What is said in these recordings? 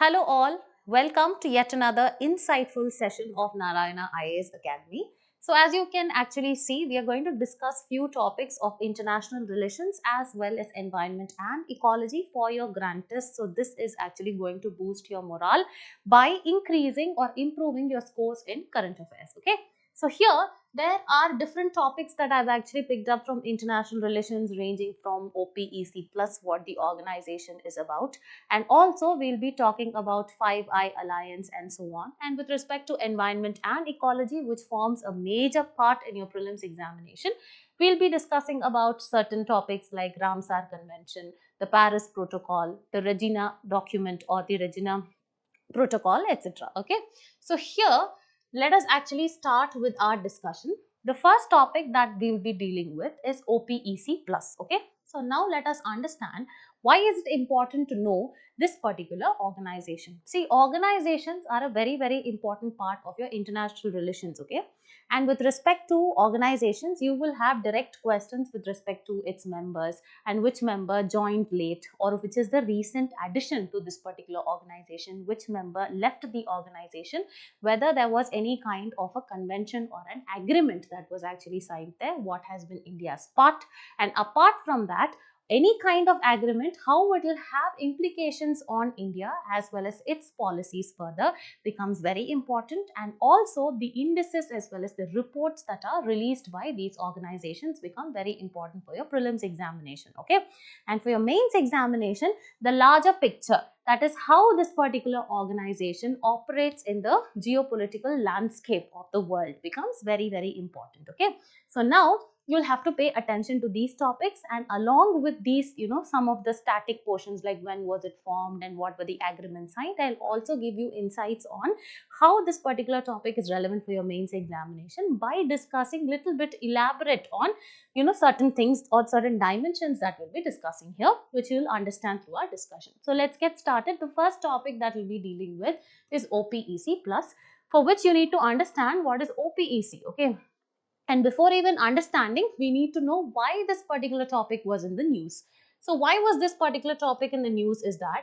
Hello all, welcome to yet another insightful session of Narayana IAS Academy. So as you can actually see, we are going to discuss few topics of international relations as well as environment and ecology for your grant test. So this is actually going to boost your morale by increasing or improving your scores in current affairs. Okay. So here there are different topics that I've actually picked up from international relations ranging from OPEC plus what the organization is about, and also we'll be talking about Five Eye Alliance and so on. And with respect to environment and ecology, which forms a major part in your prelims examination, we'll be discussing about certain topics like Ramsar Convention, the Paris Protocol, the Regina document or the Regina protocol, etc. Okay, so here let us actually start with our discussion. The first topic that we will be dealing with is OPEC plus. Okay, so now let us understand why is it important to know this particular organization. See, organizations are a very important part of your international relations. Okay, and with respect to organizations, you will have direct questions with respect to its members and which member joined late, or which is the recent addition to this particular organization, which member left the organization, whether there was any kind of a convention or an agreement that was actually signed there, what has been India's part, and apart from that, any kind of agreement, how it will have implications on India as well as its policies further becomes very important, and also the indices as well as the reports that are released by these organizations become very important for your prelims examination. Okay, and for your mains examination, the larger picture, that is how this particular organization operates in the geopolitical landscape of the world, becomes very important. Okay, so now you'll have to pay attention to these topics, and along with these, some of the static portions like when was it formed and what were the agreements signed, I'll also give you insights on how this particular topic is relevant for your mains examination by discussing little bit elaborate on certain things or certain dimensions that we'll be discussing here, which you'll understand through our discussion. So let's get started. The first topic that we'll be dealing with is OPEC plus, for which you need to understand what is OPEC. Okay, and before even understanding, we need to know why this particular topic was in the news. So why was this particular topic in the news is that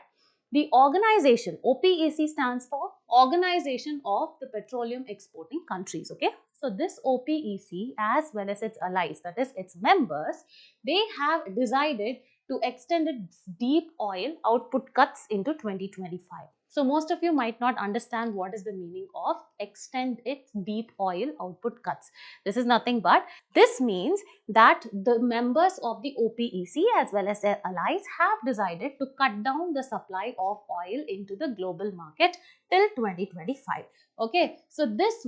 the organization, OPEC stands for Organization of the Petroleum Exporting Countries. Okay, so this OPEC as well as its allies, that is its members, they have decided to extend its deep oil output cuts into 2025. So most of you might not understand what is the meaning of extend its deep oil output cuts. This is nothing but, this means that the members of the OPEC as well as their allies have decided to cut down the supply of oil into the global market till 2025. Okay, so this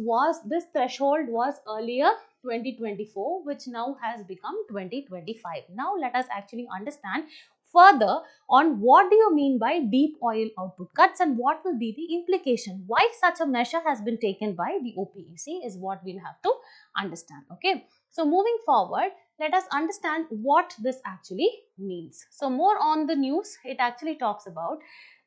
threshold was earlier 2024, which now has become 2025. Now let us actually understand further on what do you mean by deep oil output cuts and what will be the implication. Why such a measure has been taken by the OPEC is what we'll have to understand. Okay, so moving forward, let us understand what this actually means. So more on the news, it actually talks about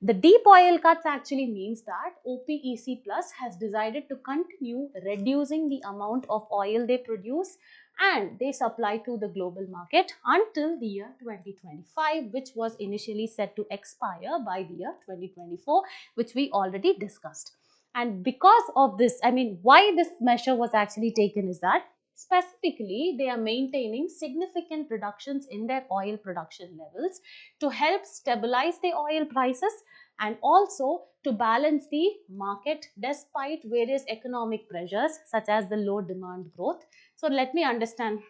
the deep oil cuts actually means that OPEC plus has decided to continue reducing the amount of oil they produce and they supply to the global market until the year 2025, which was initially set to expire by the year 2024, which we already discussed. And because of this, why this measure was actually taken is that specifically they are maintaining significant reductions in their oil production levels to help stabilize the oil prices and also to balance the market despite various economic pressures such as the low demand growth. So let me understand,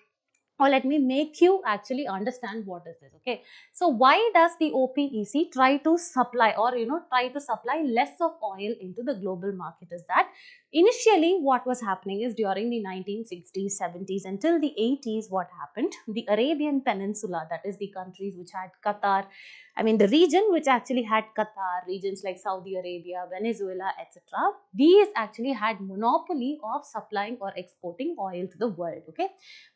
or let me make you actually understand what is this. Okay, so why does the OPEC try to supply or try to supply less of oil into the global market is that initially what was happening is during the 1960s, 70s until the 80s, what happened, the Arabian Peninsula, that is the countries which had Qatar, the region which actually had Qatar, regions like Saudi Arabia, Venezuela, etc. These actually had monopoly of supplying or exporting oil to the world. Okay,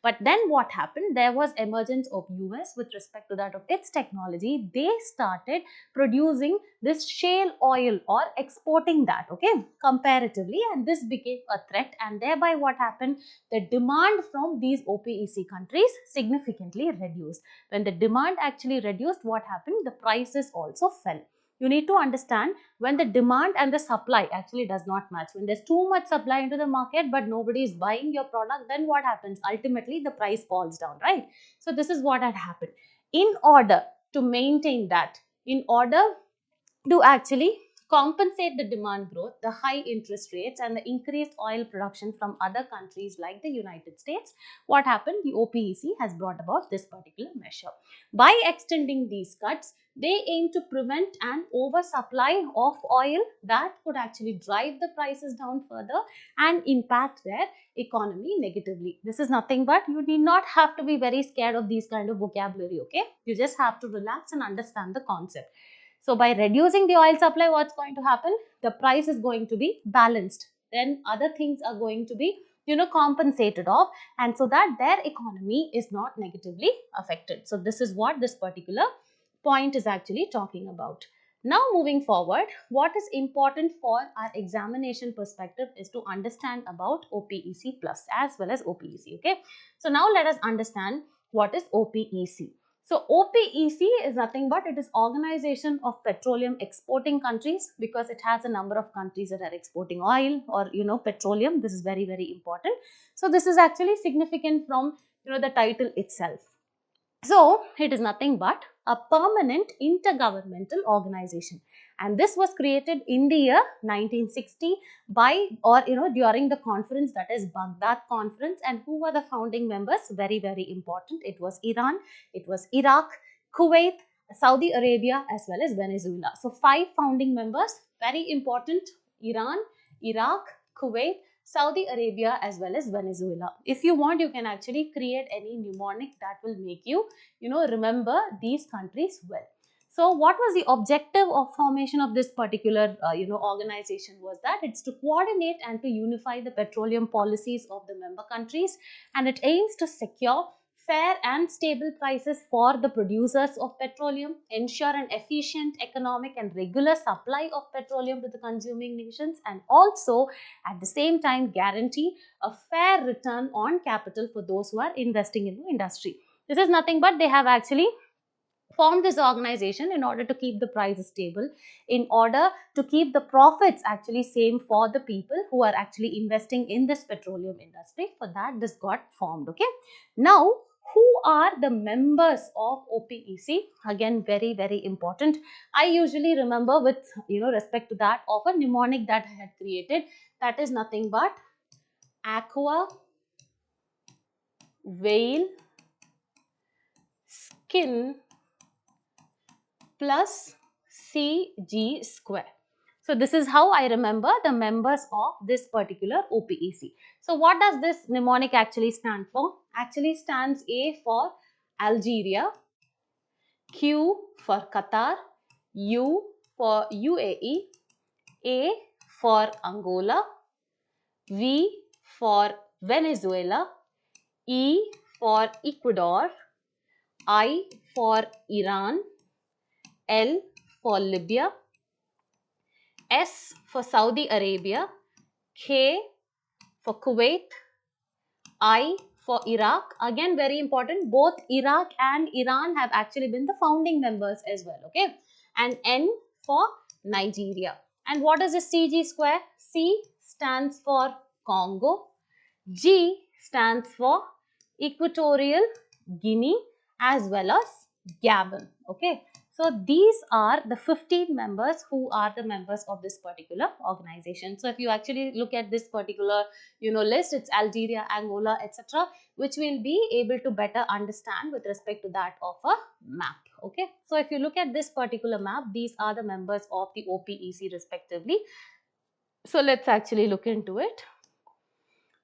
but then what happened? There was emergence of US with respect to that of its technology. They started producing this shale oil or exporting that, okay, comparatively, and this became a threat, and thereby what happened? The demand from these OPEC countries significantly reduced. When the demand actually reduced, what happened? The prices also fell. You need to understand when the demand and the supply actually does not match. When there's too much supply into the market but nobody is buying your product, then what happens? Ultimately, the price falls down, right? So this is what had happened. In order to maintain that, in order to actually compensate the demand growth, the high interest rates and the increased oil production from other countries like the United States, what happened? The OPEC has brought about this particular measure. By extending these cuts, they aim to prevent an oversupply of oil that could actually drive the prices down further and impact their economy negatively. This is nothing but, you need not have to be very scared of these kind of vocabulary, okay? You just have to relax and understand the concept. So by reducing the oil supply, what's going to happen? The price is going to be balanced. Then other things are going to be, compensated off, and so that their economy is not negatively affected. So this is what this particular point is actually talking about. Now moving forward, what is important for our examination perspective is to understand about OPEC plus as well as OPEC. Okay. So now let us understand what is OPEC. So OPEC is nothing but it is Organization of Petroleum Exporting Countries, because it has a number of countries that are exporting oil or petroleum. This is very, very important. So this is actually significant from the title itself. So it is nothing but a permanent intergovernmental organization, and this was created in the year 1960 by during the conference, that is Baghdad conference. And who were the founding members? Very, very important. It was Iran, it was Iraq, Kuwait, Saudi Arabia as well as Venezuela. So 5 founding members, very important: Iran, Iraq, Kuwait, Saudi Arabia as well as Venezuela. If you want, you can actually create any mnemonic that will make you, remember these countries well. So what was the objective of formation of this particular, organization? Was that it's to coordinate and to unify the petroleum policies of the member countries, and it aims to secure fair and stable prices for the producers of petroleum, ensure an efficient, economic and regular supply of petroleum to the consuming nations, and also at the same time guarantee a fair return on capital for those who are investing in the industry. This is nothing but they have actually formed this organization in order to keep the prices stable, in order to keep the profits actually same for the people who are actually investing in this petroleum industry. For that, this got formed. Okay. Now, who are the members of OPEC? Again, very, very important. I usually remember with respect to that of a mnemonic that I had created, that is nothing but aqua, whale, skin plus CG square. So this is how I remember the members of this particular OPEC. So what does this mnemonic actually stand for? Actually stands A for Algeria, Q for Qatar, U for UAE, A for Angola, V for Venezuela, E for Ecuador, I for Iran, L for Libya, S for Saudi Arabia, K for Kuwait, I for Iraq. Again, very important, both Iraq and Iran have actually been the founding members as well. Okay, and N for Nigeria. And what is the CG square? C stands for Congo, G stands for Equatorial Guinea as well as Gabon. Okay. So these are the 15 members who are the members of this particular organization. So if you actually look at this particular, list, it's Algeria, Angola, etc., which we'll be able to better understand with respect to that of a map. Okay. So if you look at this particular map, these are the members of the OPEC respectively. So let's actually look into it.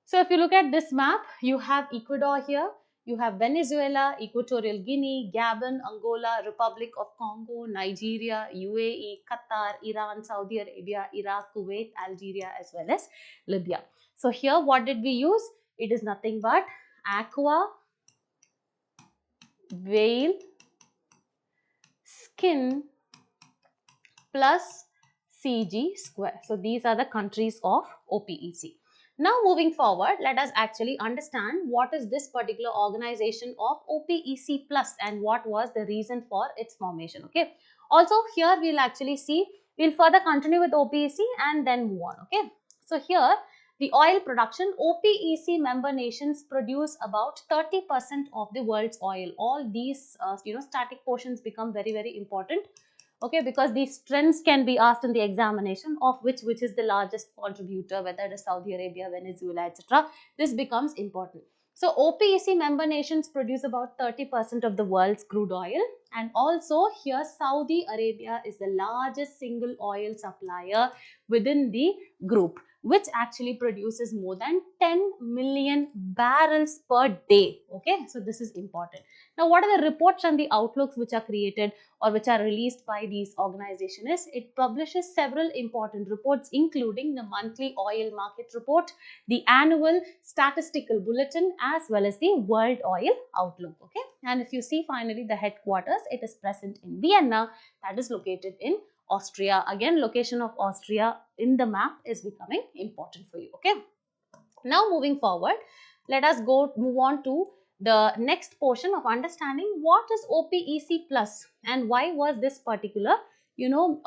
So if you look at this map, you have Ecuador here, you have Venezuela, Equatorial Guinea, Gabon, Angola, Republic of Congo, Nigeria, UAE, Qatar, Iran, Saudi Arabia, Iraq, Kuwait, Algeria as well as Libya. So here what did we use? It is nothing but aqua, whale, skin plus CG square. So these are the countries of OPEC. Now moving forward, let us actually understand what is this particular organization of OPEC plus and what was the reason for its formation. Okay, Also here we'll actually see, we'll further continue with OPEC and then move on. Okay, so here the oil production, OPEC member nations produce about 30% of the world's oil. All these static portions become very, very important. Okay, because these trends can be asked in the examination, of which is the largest contributor, whether it is Saudi Arabia, Venezuela, etc. This becomes important. So OPEC member nations produce about 30% of the world's crude oil, and also here Saudi Arabia is the largest single oil supplier within the group, which actually produces more than 10 million barrels per day. Okay, so this is important. Now, what are the reports and the outlooks which are created or which are released by these organizations? It publishes several important reports, including the monthly oil market report, the annual statistical bulletin, as well as the world oil outlook. Okay, and if you see finally the headquarters, it is present in Vienna, that is located in Austria. Again, location of Austria in the map is becoming important for you. Okay, now moving forward, let us move on to the next portion of understanding what is OPEC plus and why was this particular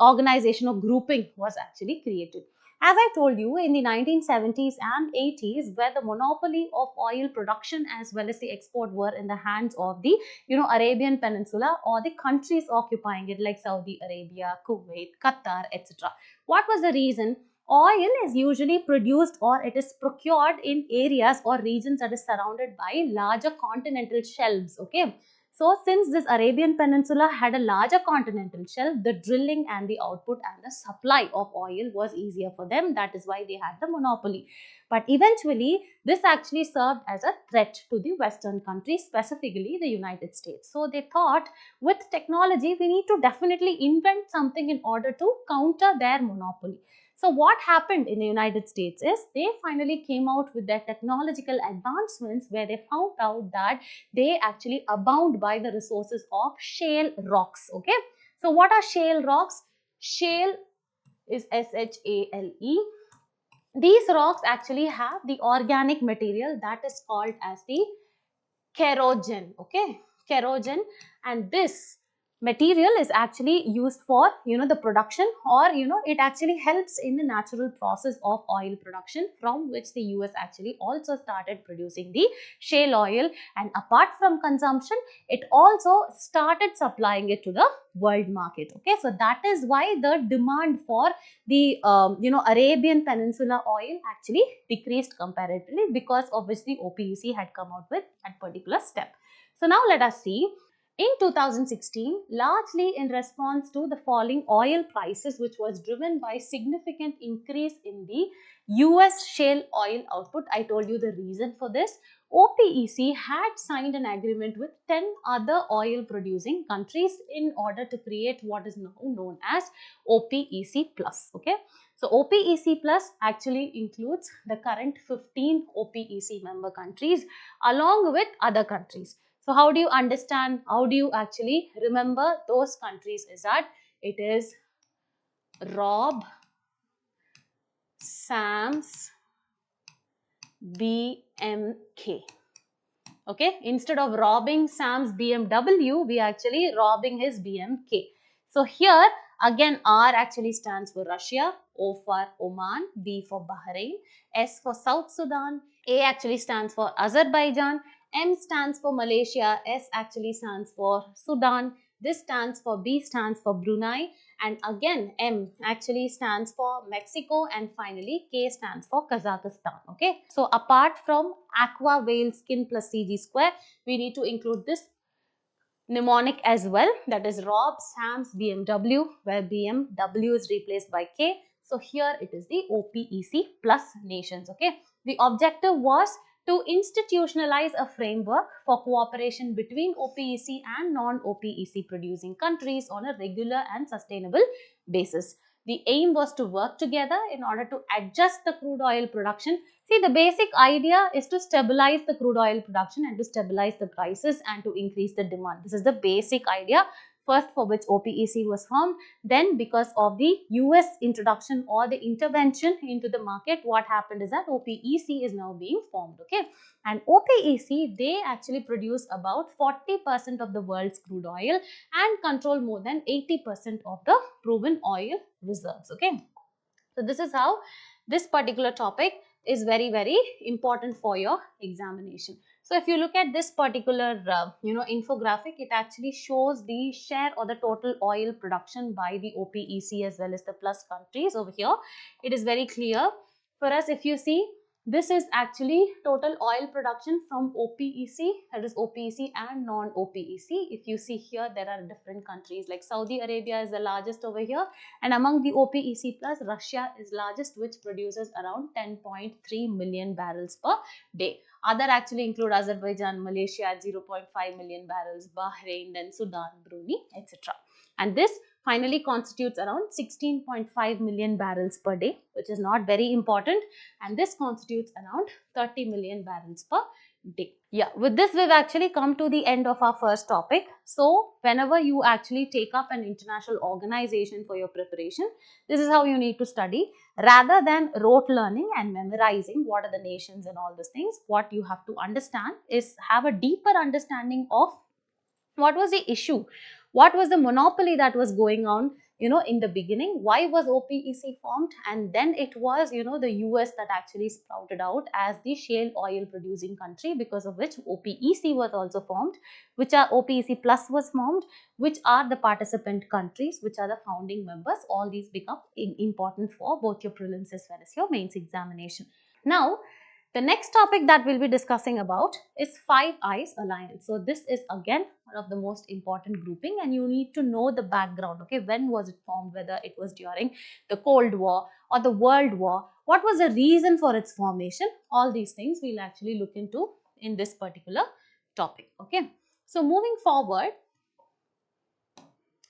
organization or grouping was actually created. As I told you, in the 1970s and 80s, where the monopoly of oil production as well as the export were in the hands of the Arabian Peninsula or the countries occupying it like Saudi Arabia, Kuwait, Qatar, etc. What was the reason? Oil is usually produced or it is procured in areas or regions that is surrounded by larger continental shelves. Okay, so since this Arabian Peninsula had a larger continental shelf, the drilling and the output and the supply of oil was easier for them. That is why they had the monopoly. But eventually, this actually served as a threat to the Western countries, specifically the United States. So they thought, with technology, we need to definitely invent something in order to counter their monopoly. So what happened in the United States is they finally came out with their technological advancements, where they found out that they actually abound by the resources of shale rocks. Okay, so what are shale rocks? Shale is S-H-A-L-E. These rocks actually have the organic material that is called as the kerogen. Okay, kerogen, and this material is actually used for the production, or it actually helps in the natural process of oil production, from which the US actually also started producing the shale oil, and apart from consumption, it also started supplying it to the world market. Okay, so that is why the demand for the Arabian Peninsula oil actually decreased comparatively, because of which the OPEC had come out with that particular step. So now let us see. In 2016, largely in response to the falling oil prices, which was driven by significant increase in the US shale oil output, I told you the reason for this. OPEC had signed an agreement with 10 other oil producing countries in order to create what is now known as OPEC plus. Okay, so OPEC plus actually includes the current 15 OPEC member countries along with other countries. So how do you understand, how do you actually remember those countries? Is that it is Rob, Sam's, BMK. Okay, instead of robbing Sam's BMW, we actually robbing his BMK. So here again, R actually stands for Russia, O for Oman, B for Bahrain, S for South Sudan, A actually stands for Azerbaijan, M stands for Malaysia, S actually stands for Sudan, this stands for B stands for Brunei, and again M actually stands for Mexico, and finally K stands for Kazakhstan. Okay, so apart from aqua whale skin plus CG square, we need to include this mnemonic as well, that is Rob, Sam's, BMW, where BMW is replaced by K. So here it is the OPEC plus nations. Okay, the objective was to institutionalize a framework for cooperation between OPEC and non-OPEC producing countries on a regular and sustainable basis. The aim was to work together in order to adjust the crude oil production. See, the basic idea is to stabilize the crude oil production and to stabilize the prices and to increase the demand. This is the basic idea. first for which OPEC was formed. Then because of the US introduction or the intervention into the market, what happened is that OPEC is now being formed, okay. And OPEC, they actually produce about 40% of the world's crude oil and control more than 80% of the proven oil reserves, okay. So this is how this particular topic is very, very important for your examination. So if you look at this particular infographic, it actually shows the share or the total oil production by the OPEC as well as the plus countries over here. It is very clear for us. If you see, this is actually total oil production from OPEC, that is OPEC and non-OPEC. If you see here, there are different countries like Saudi Arabia is the largest over here, and among the OPEC plus, Russia is largest, which produces around 10.3 million barrels per day. Other actually include Azerbaijan, Malaysia at 0.5 million barrels, Bahrain, then Sudan, Brunei, etc. And this finally constitutes around 16.5 million barrels per day, which is not very important, and this constitutes around 30 million barrels per day. Yeah, with this we've actually come to the end of our first topic. So whenever you actually take up an international organization for your preparation, this is how you need to study. Rather than rote learning and memorizing what are the nations and all these things, what you have to understand is have a deeper understanding of what was the issue, what was the monopoly that was going on, in the beginning, why was OPEC formed, and then it was, the US that actually sprouted out as the shale oil producing country, because of which OPEC was also formed, which are OPEC plus was formed, which are the participant countries, which are the founding members. All these become important for both your prelims as well as your mains examination. Now, the next topic that we'll be discussing about is Five Eyes Alliance. So this is again one of the most important grouping, and you need to know the background. Okay, when was it formed? Whether it was during the Cold War or the World War? What was the reason for its formation? All these things we'll actually look into in this particular topic. Okay, so moving forward,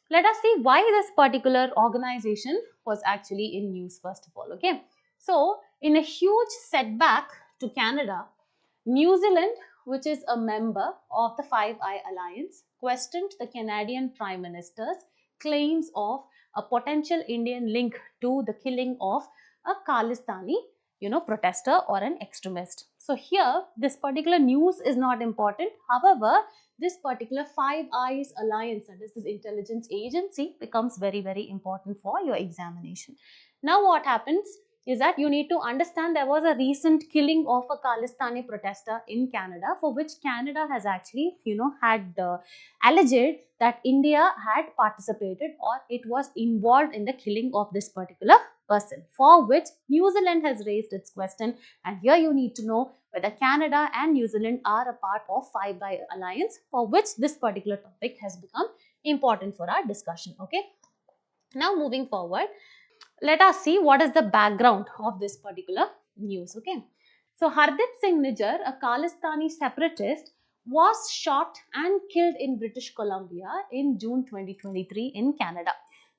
let us see why this particular organization was actually in news first of all. Okay, so in a huge setback to Canada, New Zealand, which is a member of the Five Eye Alliance, questioned the Canadian Prime Minister's claims of a potential Indian link to the killing of a Khalistani, protester or an extremist. So here, this particular news is not important. However, this particular Five Eyes Alliance, that is this intelligence agency, becomes very, very important for your examination. Now what happens is that you need to understand there was a recent killing of a Khalistani protester in Canada, for which Canada has actually, had alleged that India had participated or it was involved in the killing of this particular person, for which New Zealand has raised its question. And here you need to know whether Canada and New Zealand are a part of Five Eye Alliance, for which this particular topic has become important for our discussion. Okay. Now moving forward, let us see what is the background of this particular news. Okay, so Hardip Singh Nijjar, a Khalistani separatist, was shot and killed in British Columbia in June 2023 in Canada.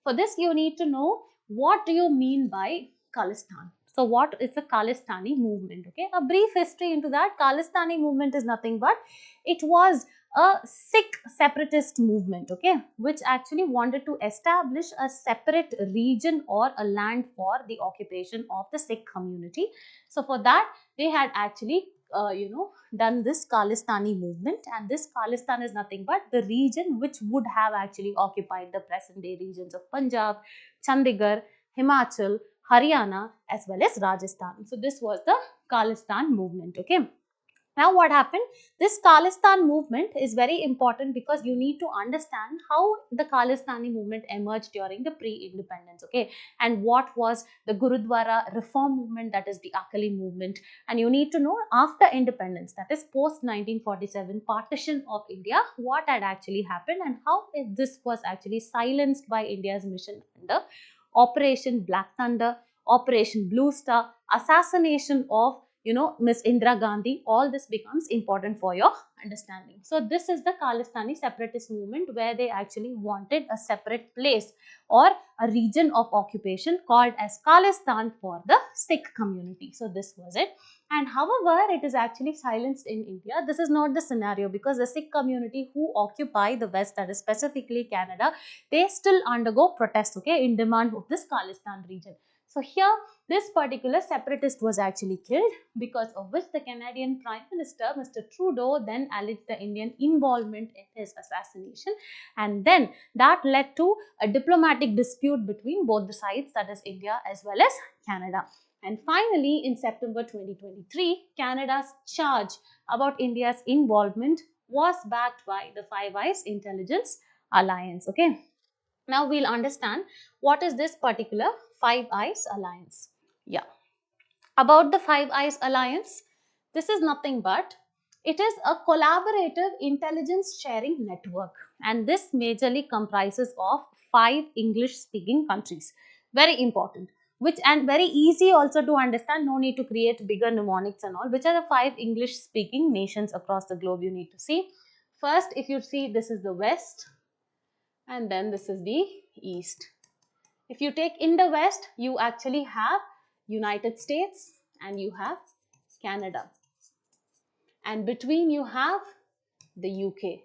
For this, you need to know what do you mean by Khalistan. So what is the Khalistani movement? Okay, a brief history into that. Khalistani movement is nothing but it was a Sikh separatist movement, okay, which actually wanted to establish a separate region or a land for the occupation of the Sikh community. So for that, they had actually done this Khalistani movement, and this Khalistan is nothing but the region which would have actually occupied the present day regions of Punjab, Chandigarh, Himachal, Haryana as well as Rajasthan. So this was the Khalistan movement. Okay. Now what happened? This Khalistan movement is very important because you need to understand how the Khalistani movement emerged during the pre-independence, okay, and what was the Gurudwara reform movement, that is the Akali movement, and you need to know after independence, that is post 1947 partition of India, what had actually happened and how this was actually silenced by India's mission under Operation Black Thunder, Operation Blue Star, assassination of Miss Indira Gandhi, all this becomes important for your understanding. So this is the Khalistani separatist movement, where they actually wanted a separate place or a region of occupation called as Khalistan for the Sikh community. So this was it. And however, it is actually silenced in India. This is not the scenario, because the Sikh community who occupy the West, that is specifically Canada, they still undergo protests, okay, in demand of this Khalistan region. So here, this particular separatist was actually killed, because of which the Canadian Prime Minister, Mr. Trudeau, then alleged the Indian involvement in his assassination. And then that led to a diplomatic dispute between both the sides, that is India as well as Canada. And finally, in September 2023, Canada's charge about India's involvement was backed by the Five Eyes Intelligence Alliance. Okay. Now we'll understand what is this particular Five Eyes Alliance. Yeah. About the Five Eyes Alliance, this is nothing but it is a collaborative intelligence sharing network, and this majorly comprises of 5 English speaking countries. Very important, which and very easy also to understand, no need to create bigger mnemonics and all. Which are the 5 English speaking nations across the globe, you need to see. First, if you see, this is the West, and then this is the East. If you take in the West, you actually have United States and you have Canada, and between you have the UK,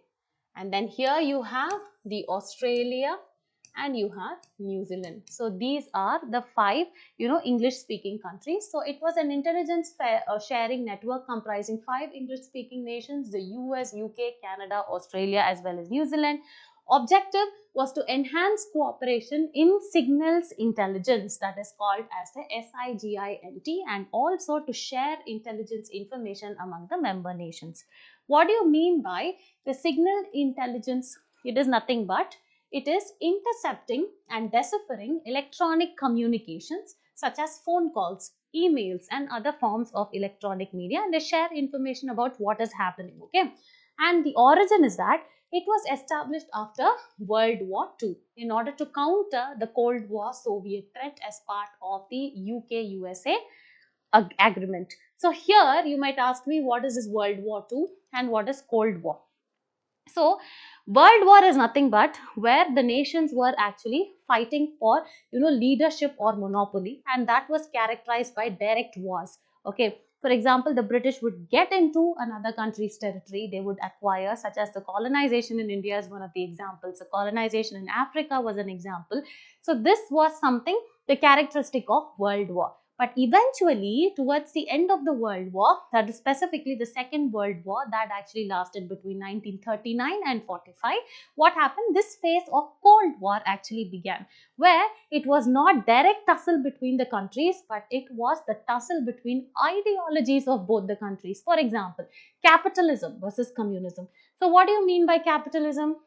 and then here you have the Australia and you have New Zealand. So these are the 5 English speaking countries. So it was an intelligence sharing network comprising 5 English speaking nations: the US, UK, Canada, Australia as well as New Zealand. Objective was to enhance cooperation in signals intelligence, that is called as the SIGINT, and also to share intelligence information among the member nations. What do you mean by the signal intelligence? It is nothing but it is intercepting and deciphering electronic communications such as phone calls, emails and other forms of electronic media, and they share information about what is happening. Okay, and the origin is that it was established after World War II in order to counter the Cold War Soviet threat as part of the UK-USA agreement. So here you might ask me, what is this World War II and what is Cold War? So World War is nothing but where the nations were actually fighting for leadership or monopoly, and that was characterized by direct wars. Okay, for example, the British would get into another country's territory, they would acquire, such as the colonization in India is one of the examples, the colonization in Africa was an example. So this was something, the characteristic of World War. But eventually, towards the end of the World War, that is specifically the Second World War that actually lasted between 1939 and 45, what happened? This phase of Cold War actually began, where it was not direct tussle between the countries, but it was the tussle between ideologies of both the countries. For example, capitalism versus communism. So what do you mean by capitalism?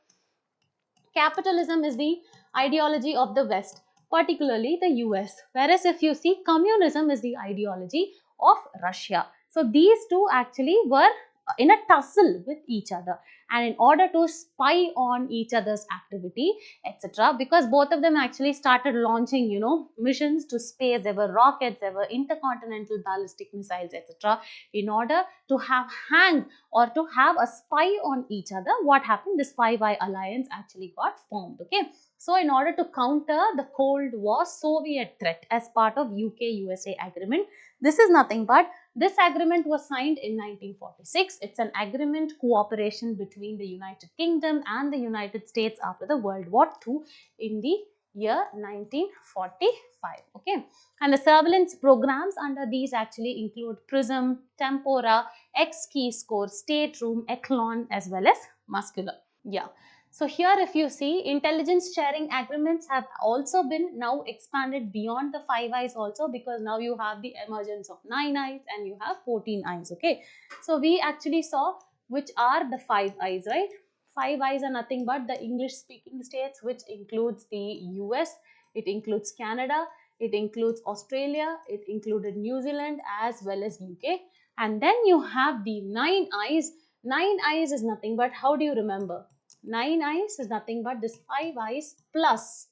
Capitalism is the ideology of the West, particularly the US. Whereas if you see, communism is the ideology of Russia. So these two actually were in a tussle with each other, and in order to spy on each other's activity, etc., because both of them actually started launching missions to space. There were rockets, there were intercontinental ballistic missiles, etc., in order to have hang or to have a spy on each other. What happened? This Five Eye Alliance actually got formed. Okay, so in order to counter the Cold War Soviet threat as part of UK-USA agreement, this is nothing but this agreement was signed in 1946. It's an agreement cooperation between the United Kingdom and the United States after the World War II in the year 1945. Okay, and the surveillance programs under these actually include PRISM, Tempora, X-Keyscore, State Room, Echelon as well as Muscular. Yeah. So here if you see, intelligence sharing agreements have also been now expanded beyond the Five Eyes also, because now you have the emergence of 9 eyes and you have 14 eyes. Okay. So we actually saw which are the Five Eyes, right? Five Eyes are nothing but the English speaking states, which includes the US, it includes Canada, it includes Australia, it included New Zealand as well as UK. And then you have the 9 eyes. 9 eyes is nothing but, how do you remember? 9 eyes is nothing but this 5 eyes plus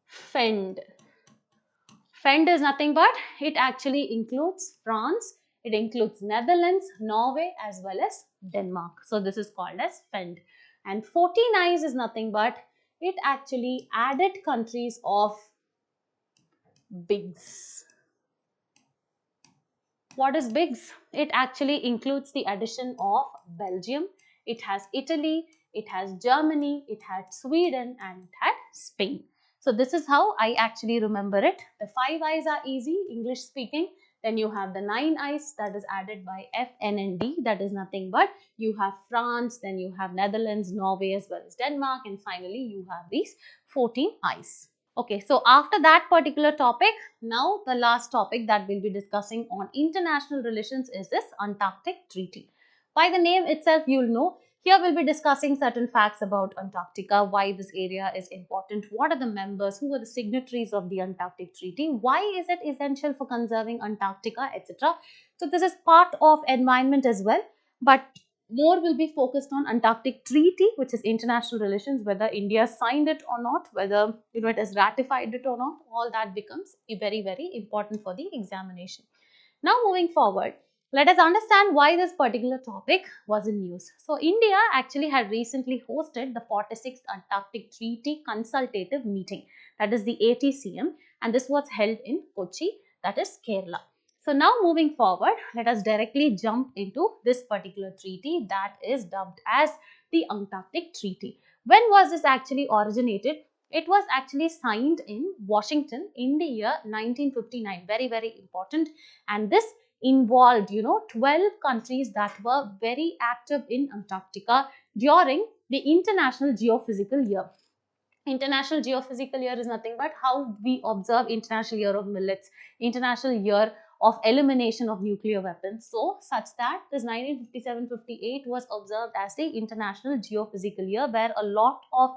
fend. FEND is nothing but it actually includes France, it includes Netherlands, Norway as well as Denmark. So this is called as FEND. And 14 eyes is nothing but it actually added countries of BIGS. What is BIGS? It actually includes the addition of Belgium, it has Italy, it has Germany, it had Sweden and it had Spain. So this is how I actually remember it. The 5 eyes are easy, English speaking. Then you have the 9 eyes that is added by F, N and D, that is nothing but you have France, then you have Netherlands, Norway as well as Denmark, and finally you have these 14 eyes. Okay, so after that particular topic, now the last topic that we'll be discussing on international relations is this Antarctic Treaty. By the name itself, you'll know, here we'll be discussing certain facts about Antarctica, why this area is important, what are the members, who are the signatories of the Antarctic Treaty, why is it essential for conserving Antarctica, etc. So this is part of environment as well, but more will be focused on Antarctic Treaty, which is international relations, whether India signed it or not, whether it has ratified it or not, all that becomes very, very important for the examination. Now moving forward, let us understand why this particular topic was in news. So India actually had recently hosted the 46th Antarctic Treaty Consultative Meeting, that is the ATCM, and this was held in Kochi, that is Kerala. So now moving forward, let us directly jump into this particular treaty that is dubbed as the Antarctic Treaty. When was this actually originated? It was actually signed in Washington in the year 1959. Very, very important. And this involved, 12 countries that were very active in Antarctica during the International Geophysical Year. International Geophysical Year is nothing but how we observe International Year of Millets, International Year of Elimination of Nuclear Weapons. So, such that this 1957-58 was observed as the International Geophysical Year, where a lot of,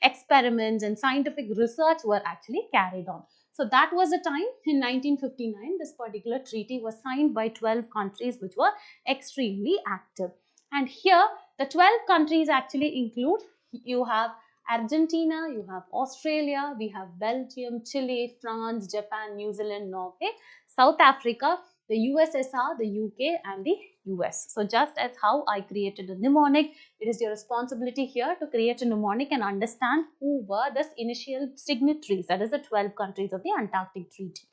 experiments and scientific research were actually carried on. So, that was the time in 1959, this particular treaty was signed by 12 countries which were extremely active. And here, the 12 countries actually include, you have Argentina, you have Australia, we have Belgium, Chile, France, Japan, New Zealand, Norway, South Africa, the USSR, the UK and the US. So just as how I created a mnemonic, it is your responsibility here to create a mnemonic and understand who were the initial signatories, that is the 12 countries of the Antarctic Treaty.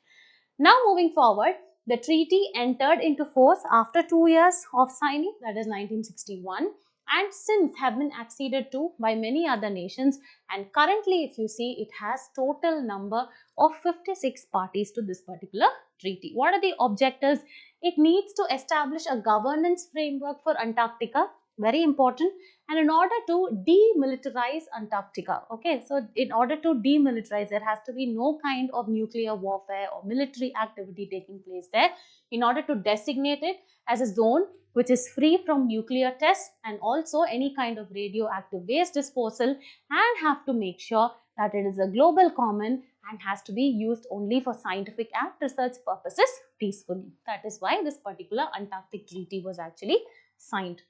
Now moving forward, the treaty entered into force after 2 years of signing, that is 1961, and since have been acceded to by many other nations, and currently if you see it has total number of 56 parties to this particular treaty. What are the objectives? It needs to establish a governance framework for Antarctica, very important, and in order to demilitarize Antarctica. Okay, so in order to demilitarize, there has to be no kind of nuclear warfare or military activity taking place there, in order to designate it as a zone which is free from nuclear tests and also any kind of radioactive waste disposal, and have to make sure that it is a global common and has to be used only for scientific and research purposes peacefully. That is why this particular Antarctic Treaty was actually signed.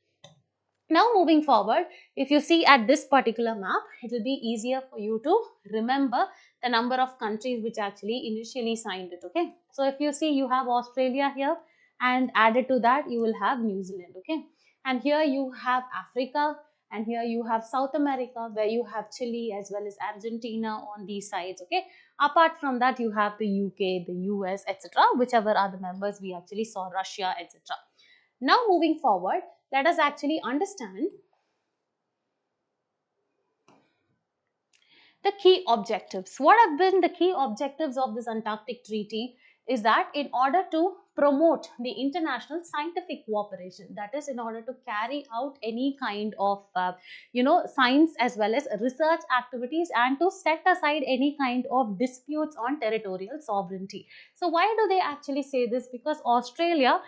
Now moving forward, if you see at this particular map, it will be easier for you to remember the number of countries which actually initially signed it. Okay, so if you see, you have Australia here, and added to that you will have New Zealand. Okay, and here you have Africa, and here you have South America, where you have Chile as well as Argentina on these sides. Okay, apart from that you have the UK, the US, etc., whichever are the members. We actually saw Russia, etc. Now moving forward, let us actually understand the key objectives. What have been the key objectives of this Antarctic Treaty is that in order to promote the international scientific cooperation, that is in order to carry out any kind of science as well as research activities, and to set aside any kind of disputes on territorial sovereignty. So why do they actually say this? Because Australia,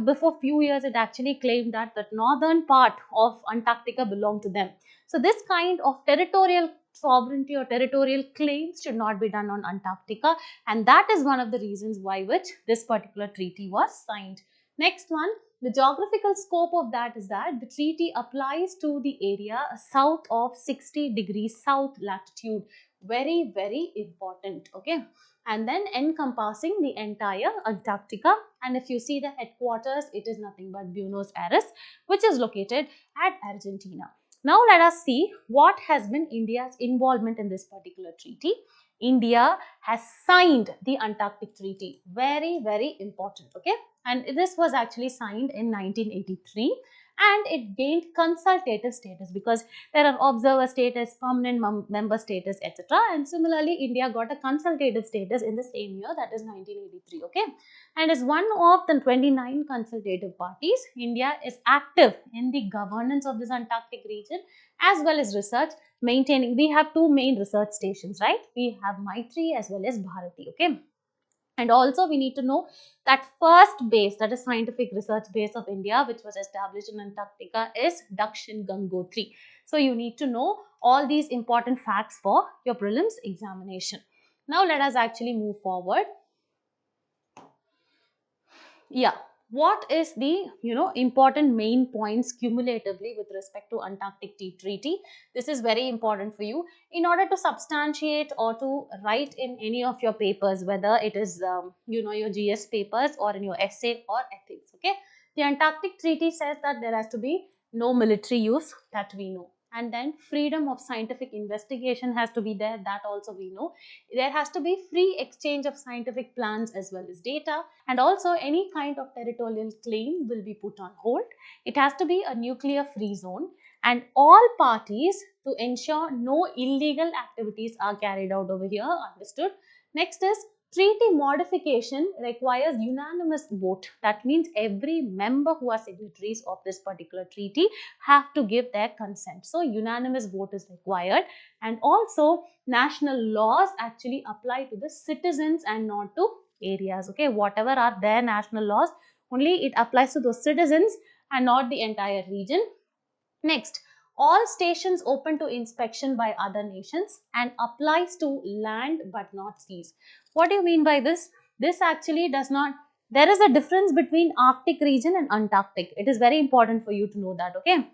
before few years it actually claimed that the northern part of Antarctica belonged to them. So this kind of territorial sovereignty or territorial claims should not be done on Antarctica, and that is one of the reasons why which this particular treaty was signed. Next one, the geographical scope of that is that the treaty applies to the area south of 60 degrees south latitude. Very, very important. Okay, and then encompassing the entire Antarctica. And if you see the headquarters, it is nothing but Buenos Aires, which is located at Argentina. Now let us see what has been India's involvement in this particular treaty. India has signed the Antarctic Treaty. Very, very important. Okay. And this was actually signed in 1983, and it gained consultative status because there are observer status, permanent member status, etc. And similarly, India got a consultative status in the same year, that is 1983. Okay. And as one of the 29 consultative parties, India is active in the governance of this Antarctic region as well as research, maintaining. We have two main research stations, right? We have Maitri as well as Bharati. Okay. And also we need to know that first base, that is scientific research base of India, which was established in Antarctica, is Dakshin Gangotri. So you need to know all these important facts for your prelims examination. Now let us actually move forward. Yeah, what is the important main points cumulatively with respect to Antarctic Treaty? This is very important for you in order to substantiate or to write in any of your papers, whether it is your GS papers or in your essay or ethics. Okay, the Antarctic Treaty says that there has to be no military use, that we know, and then freedom of scientific investigation has to be there, that also we know. There has to be free exchange of scientific plans as well as data, and also any kind of territorial claim will be put on hold. It has to be a nuclear free zone, and all parties to ensure no illegal activities are carried out over here. Understood? Next is treaty modification requires unanimous vote. That means every member who are signatories of this particular treaty have to give their consent. So unanimous vote is required, and also national laws actually apply to the citizens and not to areas. Okay, whatever are their national laws, only it applies to those citizens and not the entire region. Next, all stations open to inspection by other nations and applies to land but not seas. What do you mean by this? This actually does not, there is a difference between Arctic region and Antarctic. It is very important for you to know that. Okay,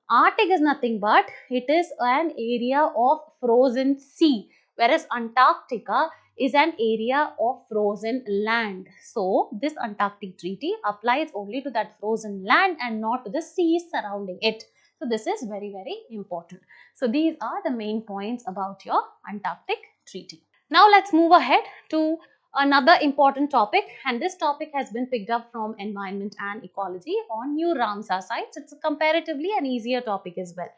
Arctic is nothing but it is an area of frozen sea, whereas Antarctica is an area of frozen land. So this Antarctic Treaty applies only to that frozen land and not to the seas surrounding it. So this is very, very important. So these are the main points about your Antarctic Treaty. Now let's move ahead to another important topic, and this topic has been picked up from environment and ecology on new Ramsar sites. It's comparatively an easier topic as well.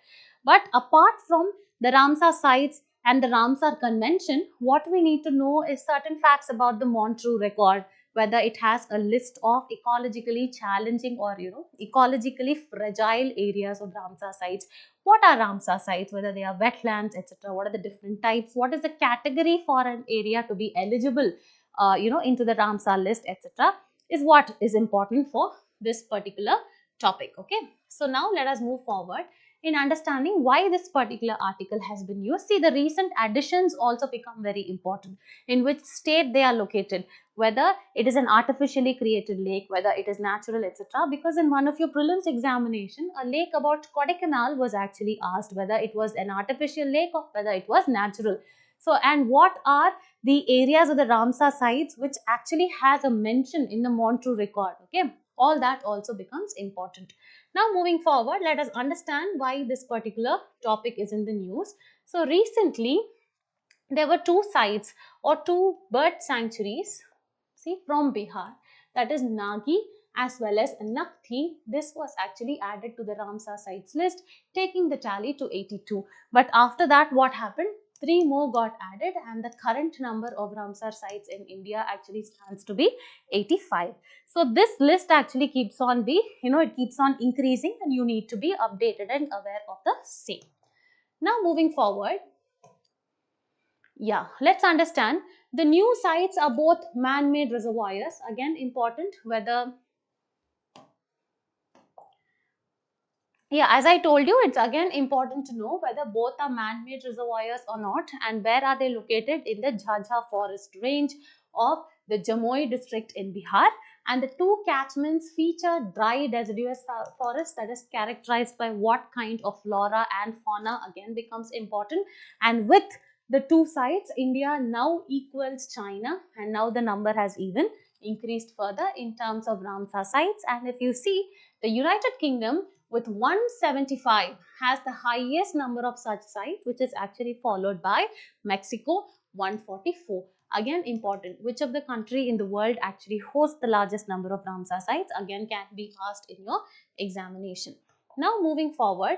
But apart from the Ramsar sites and the Ramsar Convention, what we need to know is certain facts about the Montreux Record, whether it has a list of ecologically challenging or ecologically fragile areas of Ramsar sites. What are Ramsar sites, whether they are wetlands, etc. What are the different types, what is the category for an area to be eligible into the Ramsar list, etc. is what is important for this particular topic. Okay, so now let us move forward in understanding why this particular article has been used. See, the recent additions also become very important, in which state they are located, whether it is an artificially created lake, whether it is natural, etc. Because in one of your prelims examination, a lake about Kodaikanal was actually asked whether it was an artificial lake or whether it was natural. So, and what are the areas of the Ramsar sites which actually has a mention in the Montreux Record. Okay, all that also becomes important. Now moving forward, let us understand why this particular topic is in the news. So recently there were two sites or two bird sanctuaries, see, from Bihar, that is Nagi as well as Nakthi. This was actually added to the Ramsar sites list, taking the tally to 82. But after that, what happened? 3 more got added, and the current number of Ramsar sites in India actually stands to be 85. So this list actually keeps on it keeps on increasing, and you need to be updated and aware of the same. Now moving forward, yeah, let's understand. The new sites are both man-made reservoirs. Again, important whether, yeah, as I told you, it's again important to know whether both are man-made reservoirs or not, and where are they located in the Jhajjar forest range of the Jamui district in Bihar. And the two catchments feature dry deciduous forest that is characterized by what kind of flora and fauna, again becomes important, and with the two sides, India now equals China, and now the number has even increased further in terms of Ramsar sites. And if you see, the United Kingdom with 175 has the highest number of such sites, which is actually followed by Mexico 144. Again important, which of the country in the world actually hosts the largest number of Ramsar sites? Again can be asked in your examination. Now moving forward,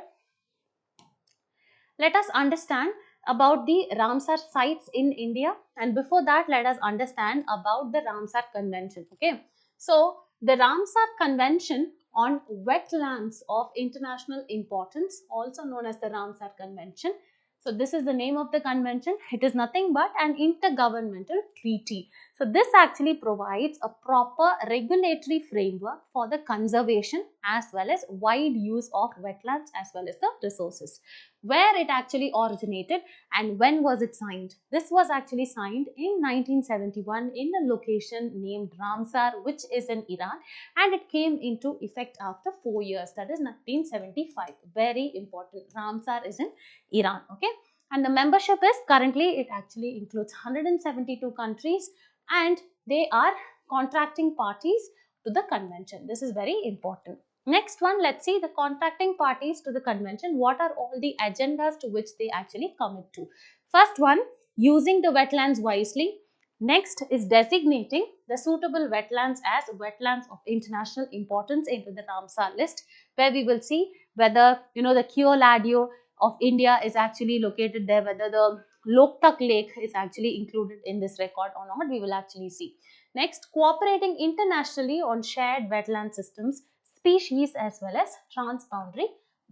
let us understand about the Ramsar sites in India, and before that let us understand about the Ramsar Convention. Okay, so the Ramsar Convention on wetlands of international importance, also known as the Ramsar Convention. So this is the name of the convention. It is nothing but an intergovernmental treaty. So this actually provides a proper regulatory framework for the conservation as well as wide use of wetlands as well as the resources. Where it actually originated and when was it signed? This was actually signed in 1971 in a location named Ramsar, which is in Iran, and it came into effect after 4 years, that is 1975. Very important. Ramsar is in Iran. Okay, and the membership is currently, it actually includes 172 countries, and they are contracting parties to the convention. This is very important. Next one, let's see the contracting parties to the convention. What are all the agendas to which they actually commit to? First one, using the wetlands wisely. Next is designating the suitable wetlands as wetlands of international importance into the Ramsar list, where we will see whether the Keoladio of India is actually located there, whether the Loktak Lake is actually included in this record or not, we will actually see. Next, cooperating internationally on shared wetland systems, species as well as transboundary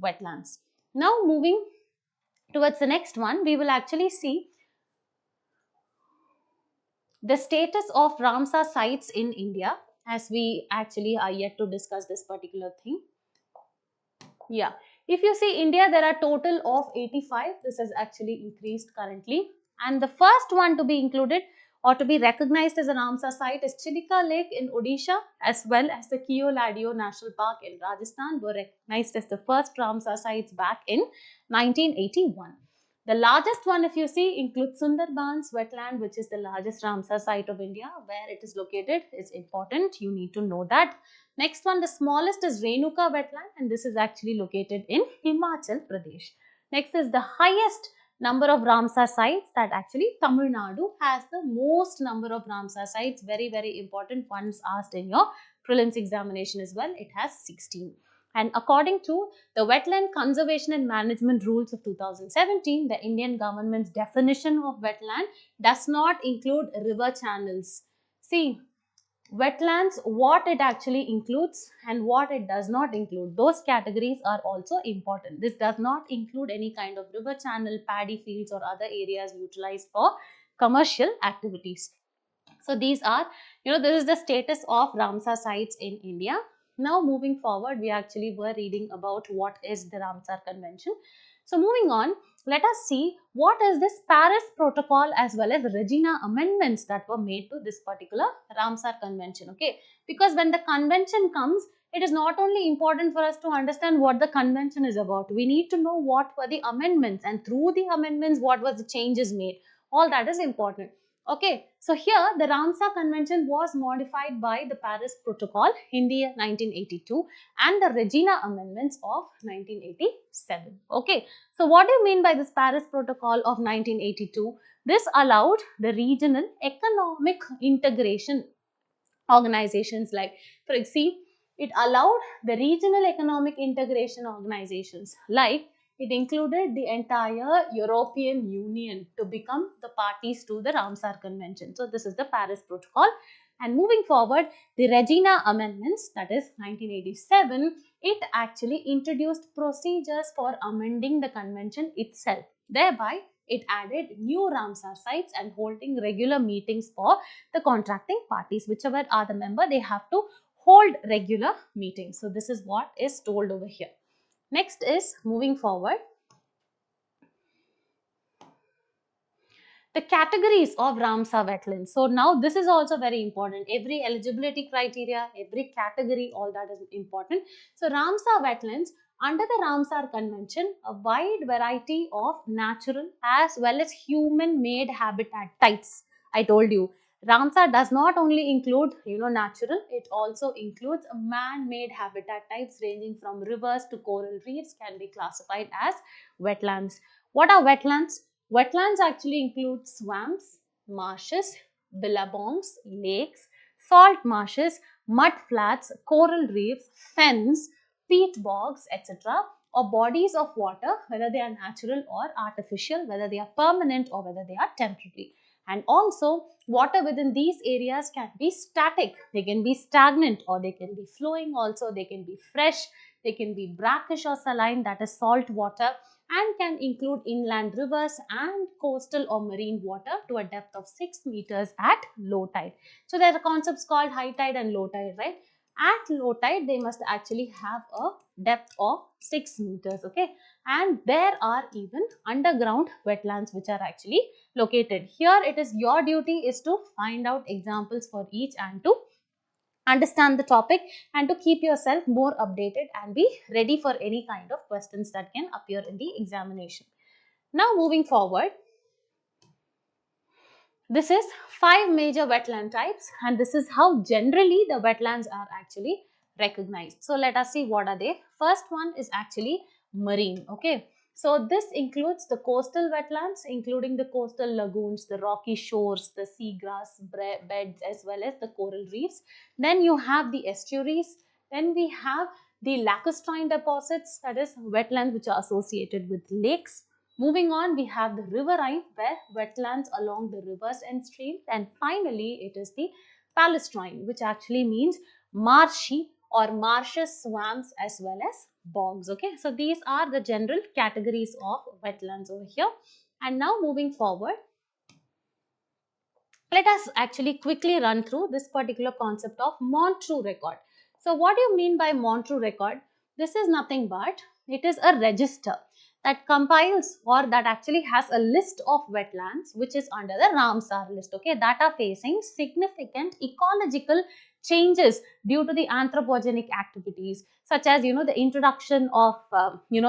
wetlands. Now moving towards the next one, we will actually see the status of Ramsar sites in India, as we actually are yet to discuss this particular thing. Yeah, if you see India, there are total of 85. This has actually increased currently, and the first one to be included or to be recognized as a Ramsar site is Chilika Lake in Odisha, as well as the Keoladio National Park in Rajasthan were recognized as the first Ramsar sites back in 1981. The largest one, if you see, includes Sundarbans wetland, which is the largest Ramsar site of India. Where it is located is important. You need to know that. Next one, the smallest is Renuka wetland, and this is actually located in Himachal Pradesh. Next is the highest number of Ramsar sites, that actually Tamil Nadu has the most number of Ramsar sites. Very, very important, once asked in your prelims examination as well. It has 16. And according to the Wetland Conservation and Management Rules of 2017, the Indian government's definition of wetland does not include river channels. See, wetlands, what it actually includes and what it does not include, those categories are also important. This does not include any kind of river channel, paddy fields or other areas utilized for commercial activities. So these are, this is the status of Ramsar sites in India. Now moving forward, we actually were reading about what is the Ramsar Convention. So moving on, let us see what is this Paris Protocol as well as Regina amendments that were made to this particular Ramsar Convention. Okay, because when the convention comes, it is not only important for us to understand what the convention is about. We need to know what were the amendments, and through the amendments, what was the changes made. All that is important. Okay, so here the Ramsar Convention was modified by the Paris Protocol in the 1982 and the Regina Amendments of 1987. Okay, so what do you mean by this Paris Protocol of 1982? This allowed the regional economic integration organizations like, for example, it allowed the regional economic integration organizations like, it included the entire European Union to become the parties to the Ramsar Convention. So this is the Paris Protocol. And moving forward, the Regina Amendments, that is 1987, it actually introduced procedures for amending the convention itself. Thereby, it added new Ramsar sites and holding regular meetings for the contracting parties. Whichever are the member, they have to hold regular meetings. So this is what is told over here. Next is, moving forward, the categories of Ramsar wetlands. So now this is also very important. Every eligibility criteria, every category, all that is important. So Ramsar wetlands Under the Ramsar Convention, a wide variety of natural as well as human-made habitat types. I told you, Ramsar does not only include, natural, it also includes man-made habitat types ranging from rivers to coral reefs can be classified as wetlands. What are wetlands? Wetlands actually include swamps, marshes, billabongs, lakes, salt marshes, mud flats, coral reefs, fens, peat bogs, etc., or bodies of water, whether they are natural or artificial, whether they are permanent or whether they are temporary. And also, water within these areas can be static, they can be stagnant, or they can be flowing also, they can be fresh, they can be brackish or saline, that is salt water, and can include inland rivers and coastal or marine water to a depth of 6 meters at low tide. So there are concepts called high tide and low tide, right? At low tide, they must actually have a depth of 6 meters, okay? And there are even underground wetlands which are actually located. Here it is your duty is to find out examples for each and to understand the topic and to keep yourself more updated and be ready for any kind of questions that can appear in the examination. Now moving forward, this is 5 major wetland types and this is how generally the wetlands are actually recognized. So let us see what are they. First one is actually marine, okay. So this includes the coastal wetlands including the coastal lagoons, the rocky shores, the seagrass beds as well as the coral reefs. Then you have the estuaries. Then we have the lacustrine deposits, that is wetlands which are associated with lakes. Moving on, we have the riverine where wetlands along the rivers and streams, and finally it is the palustrine which actually means marshy or marshes, swamps as well as bogs. Okay, so these are the general categories of wetlands over here. And now moving forward, let us actually quickly run through this particular concept of Montreux record. So what do you mean by Montreux record? This is nothing but it is a register that compiles or that actually has a list of wetlands which is under the Ramsar list, okay, that are facing significant ecological changes due to the anthropogenic activities such as the introduction of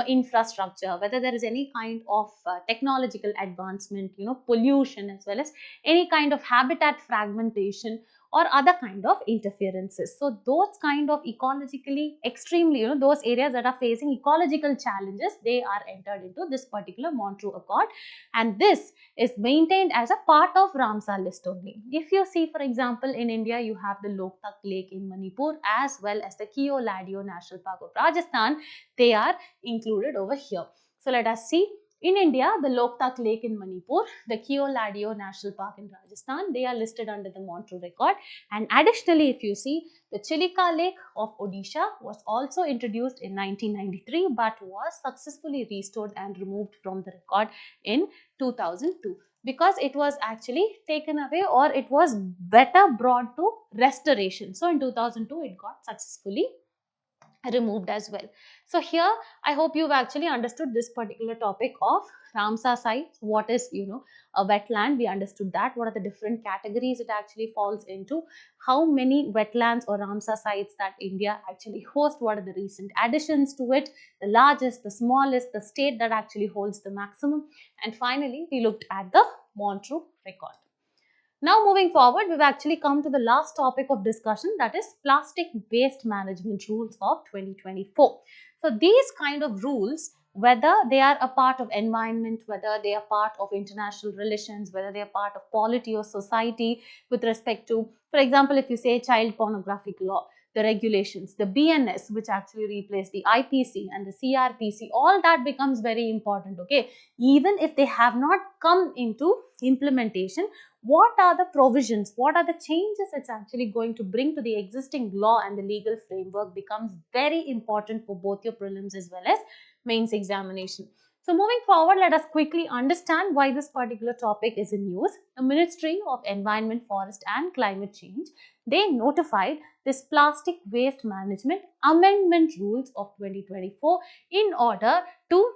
infrastructure, whether there is any kind of technological advancement, pollution as well as any kind of habitat fragmentation or other kind of interferences. So those kind of ecologically extremely, those areas that are facing ecological challenges, they are entered into this particular Montreux Accord, and this is maintained as a part of Ramsar list only. If you see, for example, in India, you have the Loktak Lake in Manipur as well as the Keoladeo National Park of Rajasthan. They are included over here. So let us see. In India, the Loktak Lake in Manipur, the Keoladeo National Park in Rajasthan, they are listed under the Montreux record. And additionally, if you see, the Chilika Lake of Odisha was also introduced in 1993 but was successfully restored and removed from the record in 2002 because it was actually taken away or it was better brought to restoration. So in 2002, it got successfully removed as well. So here I hope you've actually understood this particular topic of Ramsar sites. What is a wetland? We understood that. What are the different categories it actually falls into? How many wetlands or Ramsar sites that India actually hosts? What are the recent additions to it? The largest, the smallest, the state that actually holds the maximum, and finally we looked at the Montreux record. Now moving forward, we've actually come to the last topic of discussion, that is plastic waste management rules of 2024. So these kind of rules, whether they are a part of environment, whether they are part of international relations, whether they are part of polity or society with respect to, for example, if you say child pornographic law, the regulations, the BNS which actually replace the IPC and the CRPC, all that becomes very important, okay. Even if they have not come into implementation, what are the provisions, what are the changes it's actually going to bring to the existing law and the legal framework becomes very important for both your prelims as well as mains examination. So moving forward, let us quickly understand why this particular topic is in news. The Ministry of Environment, Forest and Climate Change, they notified this plastic waste management amendment rules of 2024 in order to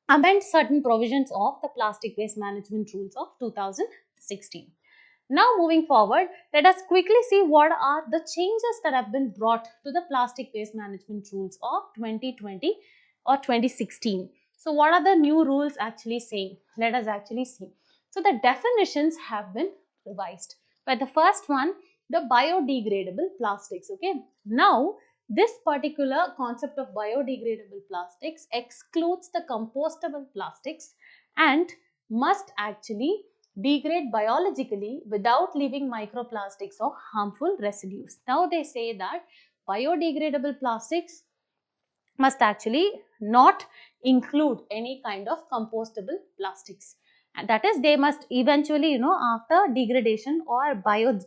amend certain provisions of the plastic waste management rules of 2016. Now moving forward, let us quickly see what are the changes that have been brought to the plastic waste management rules of 2020 or 2016. So what are the new rules actually saying? Let us actually see. So the definitions have been revised. But the first one, the biodegradable plastics. Okay. Now this particular concept of biodegradable plastics excludes the compostable plastics and must actually degrade biologically without leaving microplastics or harmful residues. Now they say that biodegradable plastics must actually not include any kind of compostable plastics, and that is they must eventually, after degradation or bio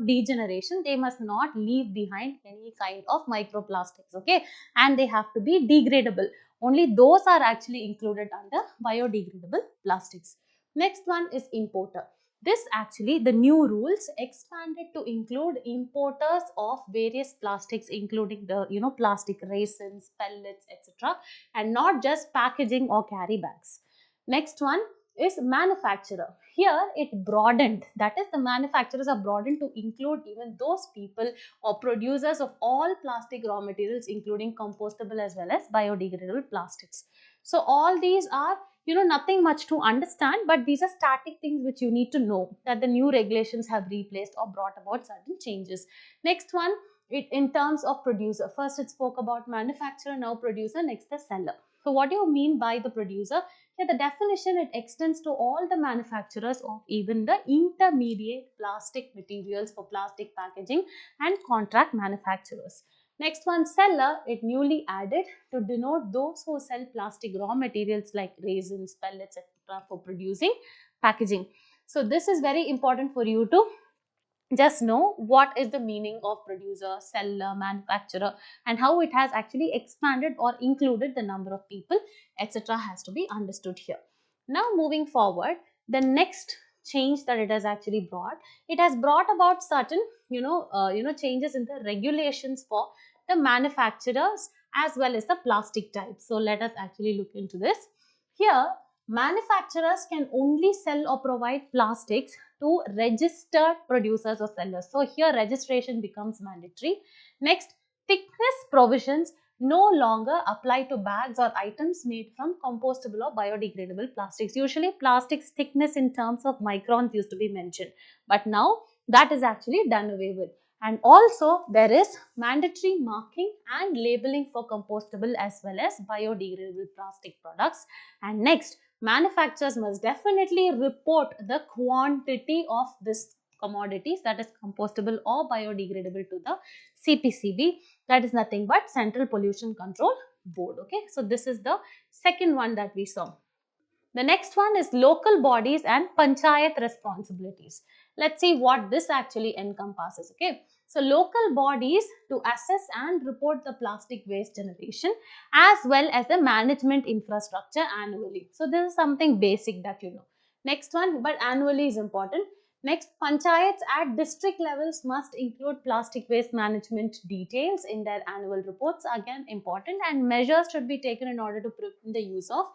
degeneration, they must not leave behind any kind of microplastics. Okay, and they have to be degradable. Only those are actually included under biodegradable plastics. Next one is importer. This actually, the new rules expanded to include importers of various plastics, including the, plastic resins, pellets, etc., and not just packaging or carry bags. Next one is manufacturer. Here it broadened, that is the manufacturers are broadened to include even those people or producers of all plastic raw materials, including compostable as well as biodegradable plastics. So all these are, nothing much to understand, but these are static things which you need to know, that the new regulations have replaced or brought about certain changes. Next one, in terms of producer, first it spoke about manufacturer, now producer, next the seller. So what do you mean by the producer? Here the definition, it extends to all the manufacturers of even the intermediate plastic materials for plastic packaging and contract manufacturers. Next one, seller, it newly added to denote those who sell plastic raw materials like resins, pellets, etc. for producing packaging. So this is very important for you to just know what is the meaning of producer, seller, manufacturer, and how it has actually expanded or included the number of people, etc. has to be understood here. Now moving forward, the next change that it has actually brought, it has brought about certain changes in the regulations for the manufacturers as well as the plastic type. So let us actually look into this. Here manufacturers can only sell or provide plastics to registered producers or sellers. So here registration becomes mandatory. Next, thickness provisions no longer apply to bags or items made from compostable or biodegradable plastics. Usually plastics thickness in terms of microns used to be mentioned, but now that is actually done away with. And also there is mandatory marking and labeling for compostable as well as biodegradable plastic products. And next, manufacturers must definitely report the quantity of this commodities, that is compostable or biodegradable, to the CPCB, that is nothing but Central Pollution Control Board. Okay, so this is the second one that we saw. The next one is local bodies and panchayat responsibilities. Let's see what this actually encompasses. Okay, so local bodies to assess and report the plastic waste generation as well as the management infrastructure annually. So this is something basic that you know. Next one, but annually is important. Next, panchayats at district levels must include plastic waste management details in their annual reports. Again, important, and measures should be taken in order to prevent the use of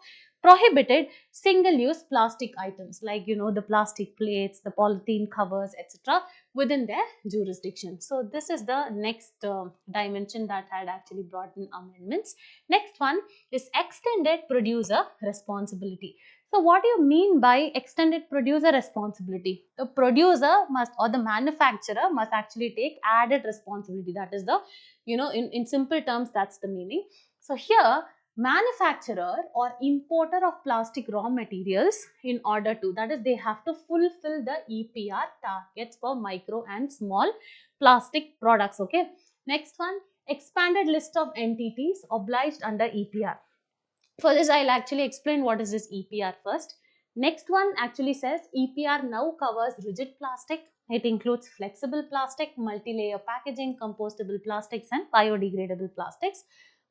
prohibited single-use plastic items like the plastic plates, the polythene covers, etc. within their jurisdiction. So this is the next dimension that had actually brought in amendments. Next one is extended producer responsibility. So what do you mean by extended producer responsibility? The producer must, or the manufacturer must actually take added responsibility. That is the, in simple terms, that's the meaning. So here manufacturer or importer of plastic raw materials, in order to, that is they have to fulfill the EPR targets for micro and small plastic products. Okay, next one, expanded list of entities obliged under EPR. For this I'll actually explain what is this EPR first. Next one actually says EPR now covers rigid plastic. It includes flexible plastic, multi-layer packaging, compostable plastics and biodegradable plastics.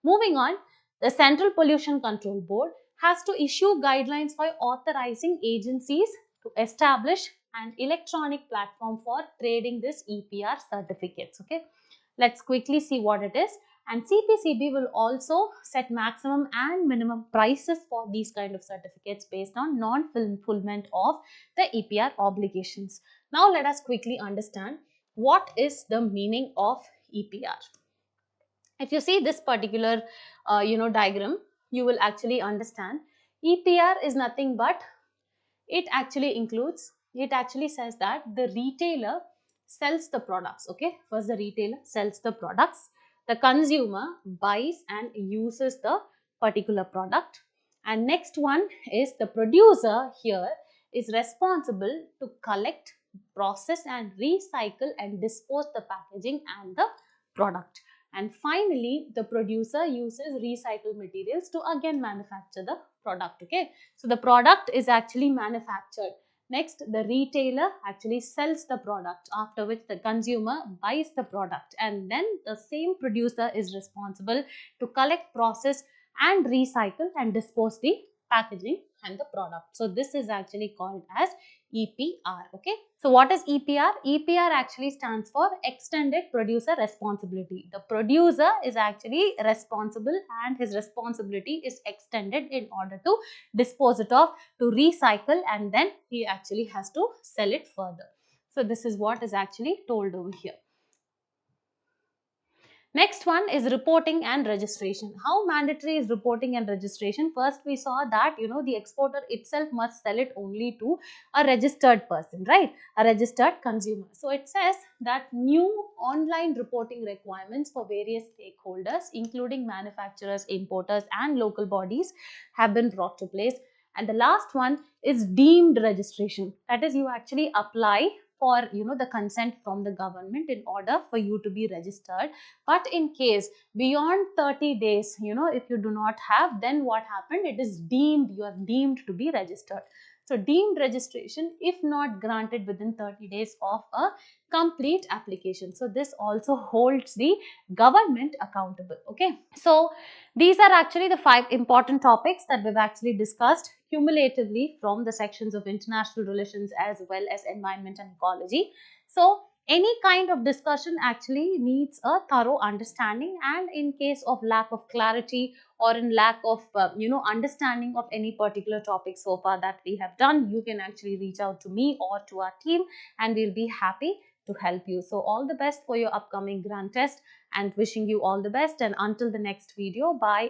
Moving on, the Central Pollution Control Board has to issue guidelines for authorizing agencies to establish an electronic platform for trading this EPR certificates. Okay, let's quickly see what it is. And CPCB will also set maximum and minimum prices for these kind of certificates based on non-fulfillment of the EPR obligations. Now let us quickly understand what is the meaning of EPR. If you see this particular diagram, you will actually understand EPR is nothing but it actually says that the retailer sells the products. Okay, first the retailer sells the products, the consumer buys and uses the particular product, and next one is the producer here is responsible to collect, process and recycle and dispose the packaging and the product, and finally the producer uses recycled materials to again manufacture the product. Okay, so the product is actually manufactured. Next, the retailer actually sells the product, after which the consumer buys the product, and then the same producer is responsible to collect, process and recycle and dispose the packaging and the product. So this is actually called as EPR. Okay, so what is EPR? EPR actually stands for Extended Producer Responsibility. The producer is actually responsible and his responsibility is extended in order to dispose it off, to recycle, and then he actually has to sell it further. So this is what is actually told over here. Next one is reporting and registration. How mandatory is reporting and registration? First we saw that the exporter itself must sell it only to a registered person, right? A registered consumer. So it says that new online reporting requirements for various stakeholders including manufacturers, importers and local bodies have been brought to place. And the last one is deemed registration. That is, you actually apply for the consent from the government in order for you to be registered. But in case beyond 30 days, if you do not have, then what happened? It is deemed, you are deemed to be registered. So deemed registration if not granted within 30 days of a complete application. So this also holds the government accountable. Okay, so these are actually the 5 important topics that we've actually discussed cumulatively from the sections of international relations as well as environment and ecology. So any kind of discussion actually needs a thorough understanding, and in case of lack of clarity or in lack of understanding of any particular topic so far that we have done, you can actually reach out to me or to our team and we'll be happy to help you. So all the best for your upcoming grand test and wishing you all the best, and until the next video, bye.